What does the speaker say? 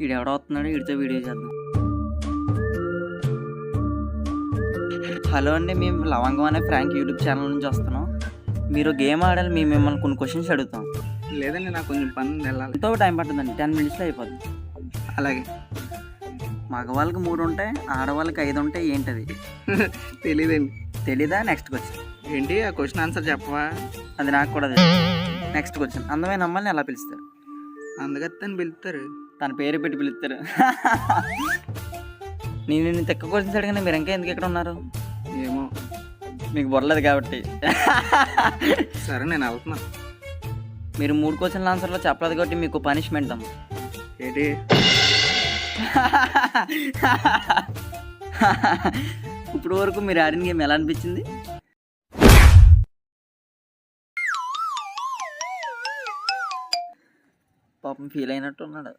ఈడెవడో వస్తున్నాడు, వీడితో వీడియో చేద్దాం. హలో అండి, మేము లవంగం అనే ఫ్రాంక్ యూట్యూబ్ ఛానల్ నుంచి వస్తున్నాం. మీరు గేమ్ ఆడాలి, మేము మిమ్మల్ని కొన్ని క్వశ్చన్స్ అడుగుతాం. లేదండి, నాకు కొంచెం పని ఉంది, వెళ్ళాలి. ఎంతో టైం పడుతుందండి, 10 minutesలో అయిపోద్ది. అలాగే. మగవాళ్ళకి 3 ఉంటాయి, ఆడవాళ్ళకి 5 ఉంటాయి. ఏంటది? తెలీదండి. తెలీదా? Next question. ఏంటి ఆ క్వశ్చన్ ఆన్సర్ చెప్పవా? అది నాకు కూడా తెలియదు. Next question. అందమైన అమ్మాయిని ఎలా పిలుస్తారు? అందగత్తని పిలుస్తారు. తన పేరు పెట్టి పిలుస్తారు. నేను నిన్ను తెక్క క్వశ్చన్స్ అడిగినా మీరు ఇంకా ఎందుకు ఇక్కడ ఉన్నారు? ఏమో, మీకు బొరలేదు కాబట్టి. సరే నేను వెళ్తున్నా. మీరు 3 క్వశ్చన్ల ఆన్సర్లో చెప్పలేదు కాబట్టి మీకు పనిష్మెంట్ అమ్మ. ఏంటి? ఇప్పుడు వరకు మీరు ఆడిన గేమ్ ఎలా అనిపించింది? పాపం ఫీల్ అయినట్టు ఉన్నాడు.